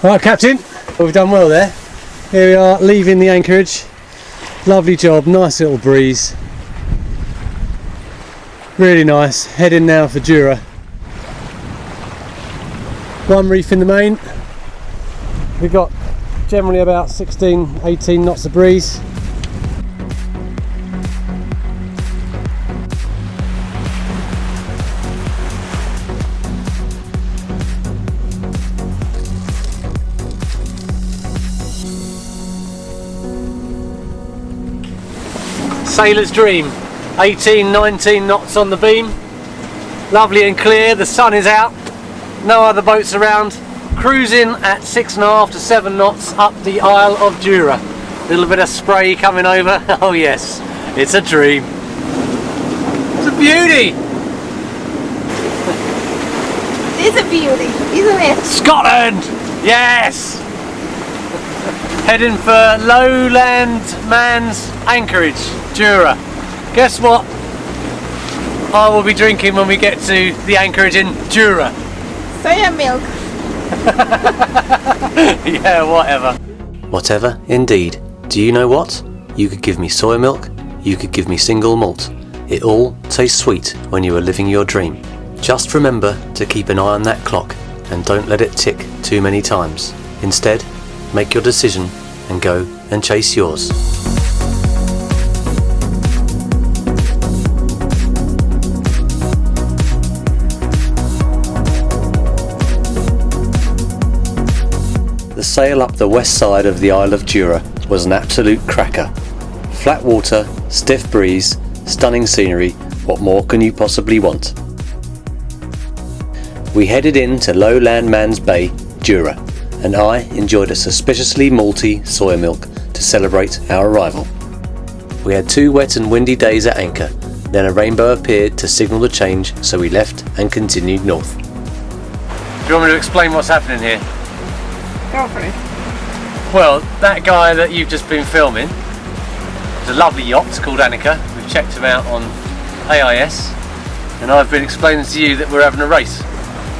Alright, Captain, well, we've done well there. Here we are, leaving the anchorage. Lovely job, nice little breeze. Really nice. Heading now for Jura. One reef in the main. We've got generally about 16-18 knots of breeze. Sailor's dream, 18-19 knots on the beam, lovely and clear, the sun is out, no other boats around, cruising at 6.5 to 7 knots up the Isle of Jura. Little bit of spray coming over, oh yes, it's a dream. It's a beauty! It's a beauty, isn't it? Scotland! Yes! Heading for lowland man's anchorage, Jura. Guess what I will be drinking when we get to the anchorage in Jura? Soya milk. Yeah, whatever. Whatever, indeed. Do you know what? You could give me soy milk, you could give me single malt. It all tastes sweet when you are living your dream. Just remember to keep an eye on that clock and don't let it tick too many times. Instead, make your decision and go and chase yours. The sail up the west side of the Isle of Jura was an absolute cracker. Flat water, stiff breeze, stunning scenery, what more can you possibly want? We headed in to Lowland Man's Bay, Jura, and I enjoyed a suspiciously malty soya milk to celebrate our arrival. We had 2 wet and windy days at anchor, then a rainbow appeared to signal the change, so we left and continued north. Do you want me to explain what's happening here? Go for it. Well, that guy that you've just been filming, it's a lovely yacht called Annika. We've checked him out on AIS, and I've been explaining to you that we're having a race.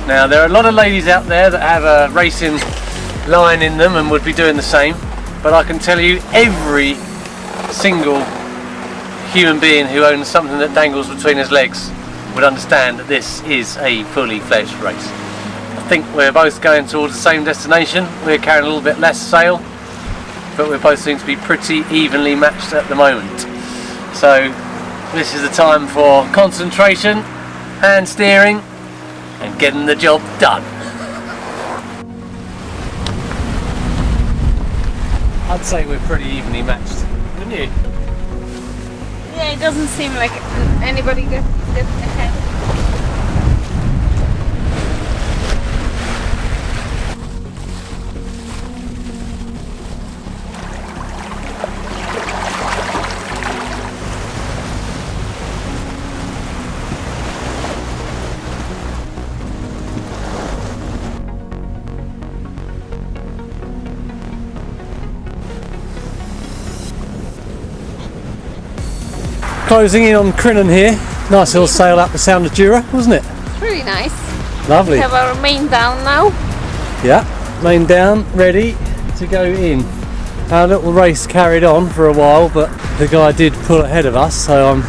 Now, there are a lot of ladies out there that have a racing line in them and would be doing the same, but I can tell you every single human being who owns something that dangles between his legs would understand that this is a fully fledged race. I think we're both going towards the same destination. We're carrying a little bit less sail, but we both seem to be pretty evenly matched at the moment. So this is the time for concentration, hand steering, and getting the job done. I'd say we're pretty evenly matched, wouldn't you? Yeah, it doesn't seem like anybody gets ahead. Closing in on Crinan here. Nice little sail up the Sound of Jura, wasn't it? It's really nice. Lovely. We have our main down now. Yeah, main down, ready to go in. Our little race carried on for a while, but the guy did pull ahead of us, so I'm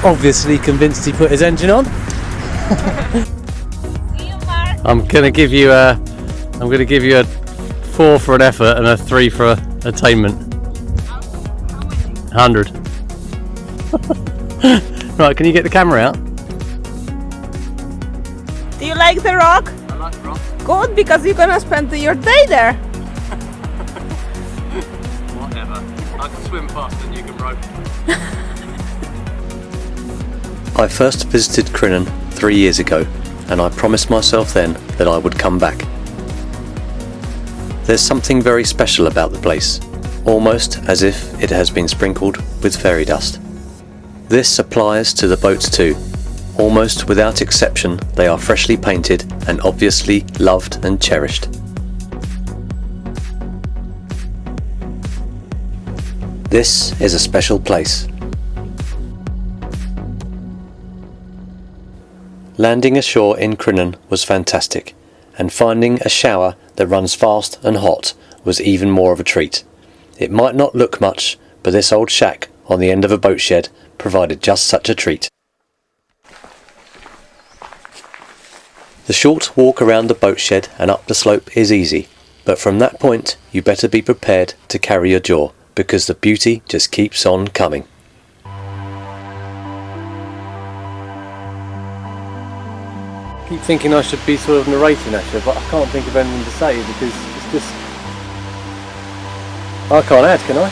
obviously convinced he put his engine on. See you, Mark. I'm gonna give you a 4 for an effort and a 3 for attainment. How many? 100. Right, can you get the camera out? Do you like the rock? I like the rock. Good, because you're gonna spend your day there. Whatever. I can swim faster than you can rope. I first visited Crinan 3 years ago, and I promised myself then that I would come back. There's something very special about the place, almost as if it has been sprinkled with fairy dust. This applies to the boats too. Almost without exception, they are freshly painted and obviously loved and cherished. This is a special place. Landing ashore in Crinan was fantastic, and finding a shower that runs fast and hot was even more of a treat. It might not look much, but this old shack on the end of a boat shed provided just such a treat. The short walk around the boat shed and up the slope is easy, but from that point you better be prepared to carry your jaw, because the beauty just keeps on coming. I keep thinking I should be sort of narrating actually, but I can't think of anything to say because it's just... I can't add, can I?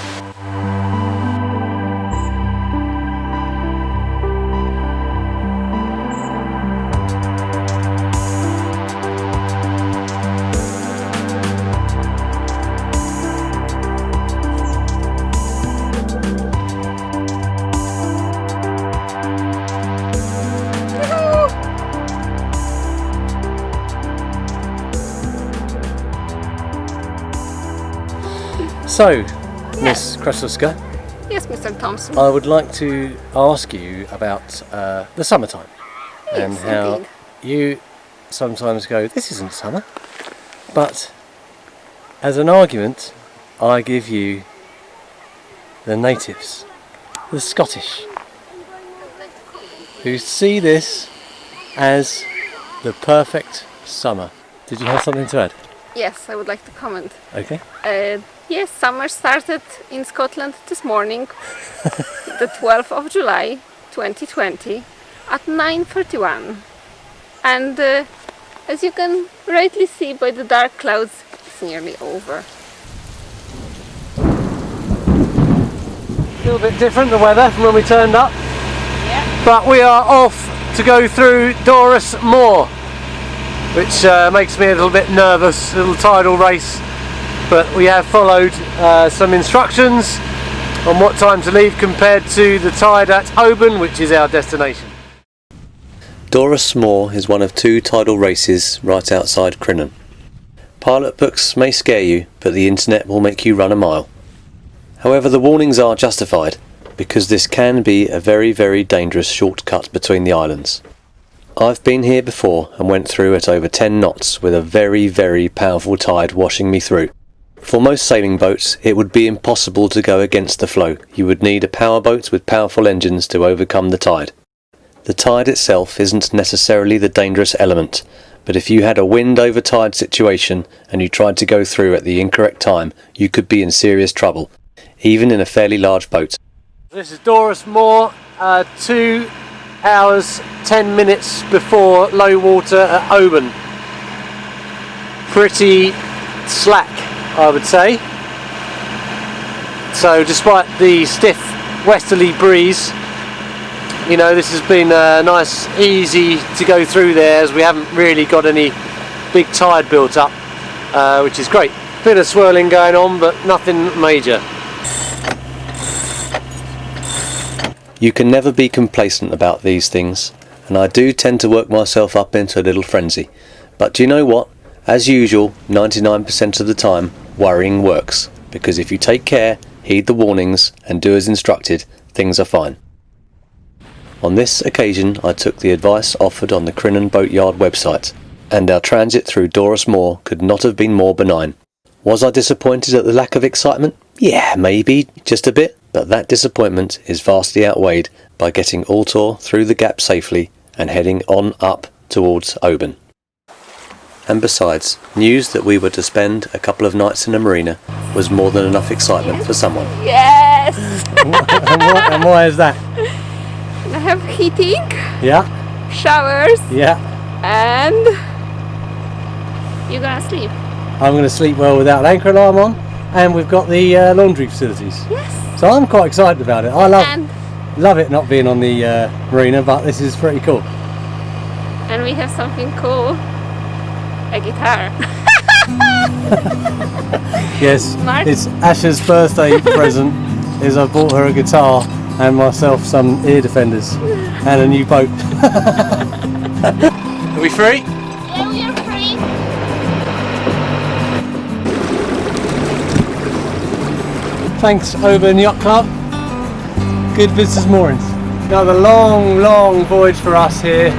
So, Miss Kreslowska, Yes, Mr. Thompson. I would like to ask you about the summertime and Yes, how indeed. you sometimes go, this isn't summer, but as an argument I give you the natives, the Scottish, who see this as the perfect summer. Did you have something to add? Yes, I would like to comment. Okay. Yes, summer started in Scotland this morning, the 12th of July 2020 at 9:31. And as you can rightly see by the dark clouds, it's nearly over. A little bit different, the weather, from when we turned up. Yeah. But we are off to go through Doris Moor, which makes me a little bit nervous, a little tidal race. But we have followed some instructions on what time to leave compared to the tide at Oban, which is our destination. Doris Moor is one of two tidal races right outside Crinan. Pilot books may scare you, but the internet will make you run a mile. However, the warnings are justified, because this can be a very, very dangerous shortcut between the islands. I've been here before and went through at over 10 knots with a very, very powerful tide washing me through. For most sailing boats, it would be impossible to go against the flow. You would need a powerboat with powerful engines to overcome the tide. The tide itself isn't necessarily the dangerous element, but if you had a wind over tide situation and you tried to go through at the incorrect time, you could be in serious trouble, even in a fairly large boat. This is Doris Moor, 2 hours 10 minutes before low water at Oban. Pretty slack, I would say. So despite the stiff westerly breeze, you know, this has been nice, easy to go through there, as we haven't really got any big tide built up, which is great. Bit of swirling going on, but nothing major. You can never be complacent about these things, and I do tend to work myself up into a little frenzy. But do you know what? As usual, 99% of the time, worrying works, because if you take care, heed the warnings, and do as instructed, things are fine. On this occasion, I took the advice offered on the Crinan Boatyard website, and our transit through Doris Moor could not have been more benign. Was I disappointed at the lack of excitement? Yeah, maybe, just a bit, but that disappointment is vastly outweighed by getting Altor through the gap safely and heading on up towards Oban. And besides, news that we were to spend a couple of nights in a marina was more than enough excitement for someone. Yes! and why is that? I have heating, Yeah, showers, yeah. and you're gonna sleep. I'm going to sleep well without an anchor alarm on, and we've got the laundry facilities. Yes! So I'm quite excited about it. I And love it not being on the marina, but this is pretty cool. and we have something cool, a guitar. Yes, Mark? it's Asha's birthday present. Is I bought her a guitar and myself some ear defenders and a new boat. Are we free? Yeah, we are free. Thanks, Oban Yacht Club. Good visitors moorings. Another long, long voyage for us here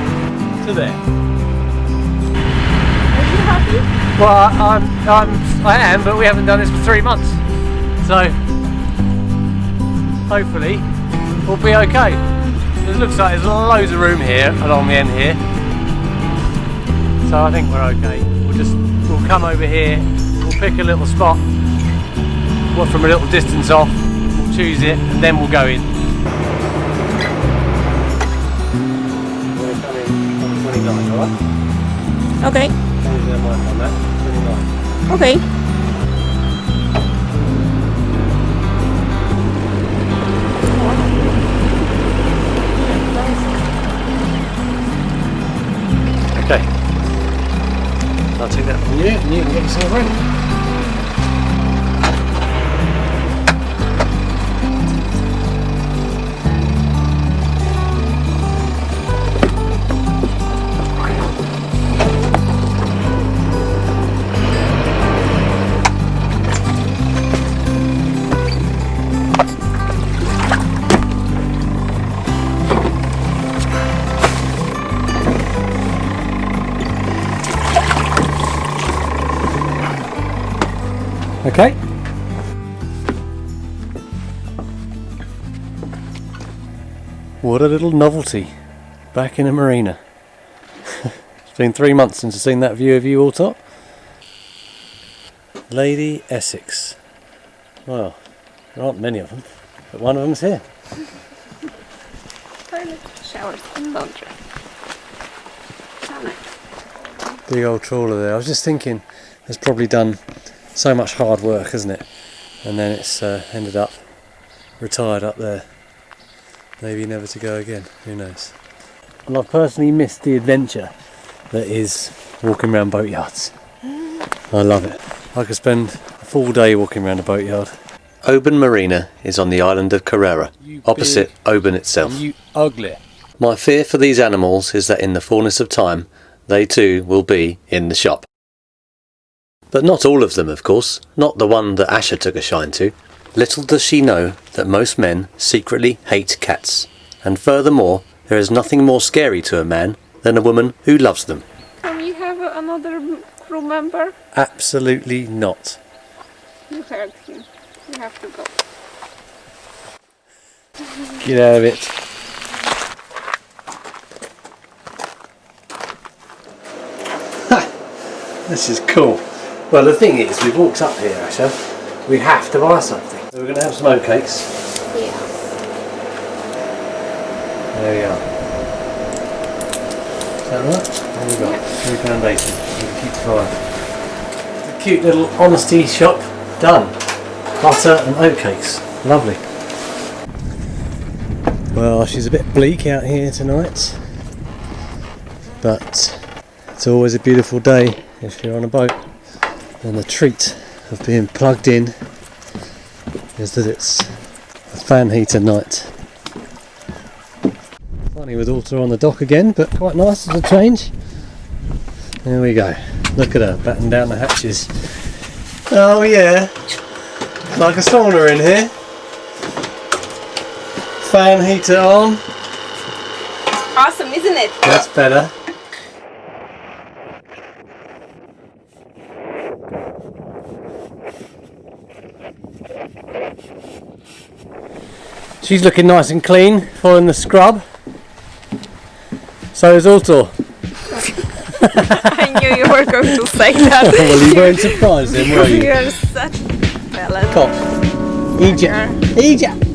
to there. If you have Well, I am, but we haven't done this for 3 months, so hopefully we'll be okay. It looks like there's loads of room here along the end here, so I think we're okay. We'll come over here, we'll pick a little spot, from a little distance off, we'll choose it, and then we'll go in. We're going to come in on 29, alright? Okay. Change their mind on that, 29. Okay. Okay. I'll take that from you, and you can get yourself ready. Okay. What a little novelty, back in a marina. It's been 3 months since I've seen that view of you, Altor. Lady Essex. Well, there aren't many of them, but one of them's here. Toilet, showers and laundry. How nice. Big old trawler there. I was just thinking, it's probably done so much hard work, hasn't it? And then it's ended up retired up there. Maybe never to go again, who knows. And I've personally missed the adventure that is walking around boatyards. I love it. I could spend a full day walking around a boatyard. Oban Marina is on the island of Carrera, opposite Oban itself. You ugly. My fear for these animals is that in the fullness of time, they too will be in the shop. But not all of them, of course, not the one that Asher took a shine to. Little does she know that most men secretly hate cats. And furthermore, there is nothing more scary to a man than a woman who loves them. Can we have another crew member? Absolutely not. You heard him. You have to go. Get out of it. Ha! This is cool. Well, the thing is, we've walked up here, Asher. We have to buy something. So we're going to have some oatcakes. Yeah. There we are. Is that right? What have we got? £3.80. Keep 5. It's a cute little honesty shop. Done. Butter and oatcakes. Lovely. Well, she's a bit bleak out here tonight, but it's always a beautiful day if you're on a boat. And the treat of being plugged in is that it's a fan heater night. Funny with Altor on the dock again, but quite nice as a change. There we go. Look at her, batten down the hatches. Oh yeah, like a sauna in here. Fan heater on. Awesome, isn't it? That's better. She's looking nice and clean, following the scrub. So is Altor. I knew you were going to say that. Well, you weren't surprised then, were you? You're such a fella. Come. Egypt. Egypt.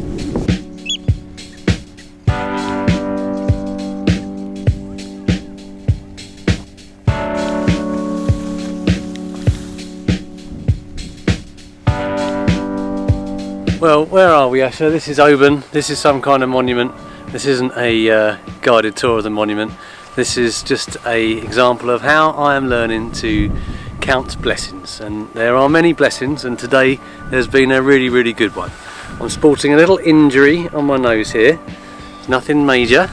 Well, where are we, Asher? This is Oban. This is some kind of monument. This isn't a guided tour of the monument. This is just an example of how I am learning to count blessings. And there are many blessings, and today there's been a really, really good one. I'm sporting a little injury on my nose here. Nothing major.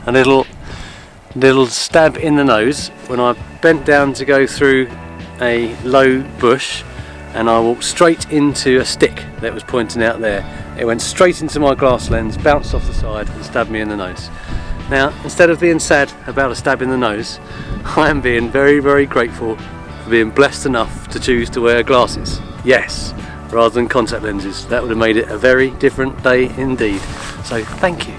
A little stab in the nose when I bent down to go through a low bush, and I walked straight into a stick that was pointing out there. It went straight into my glass lens, bounced off the side and stabbed me in the nose. Now, instead of being sad about a stab in the nose, I am being very, very grateful for being blessed enough to choose to wear glasses. Yes, rather than contact lenses. That would have made it a very different day indeed. So thank you.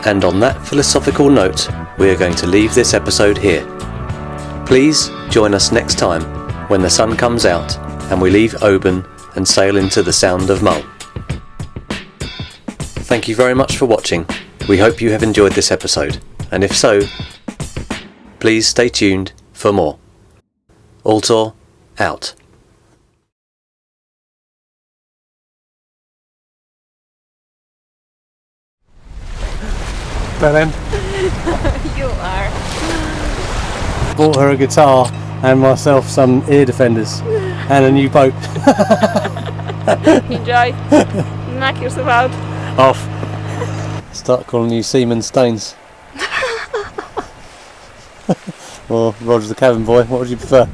And on that philosophical note, we are going to leave this episode here. Please join us next time when the sun comes out and we leave Oban and sail into the Sound of Mull. Thank you very much for watching. We hope you have enjoyed this episode, and if so, please stay tuned for more. Altor out. Belen, You are. bought her a guitar and myself some ear defenders and a new boat. Enjoy. Knock yourself out. Off. Start calling you Seaman Staines. Or Roger the Cabin Boy, what would you prefer?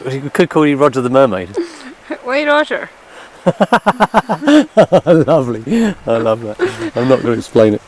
We could call you Roger the Mermaid. Wait, Roger. Lovely, I love that. I'm not going to explain it.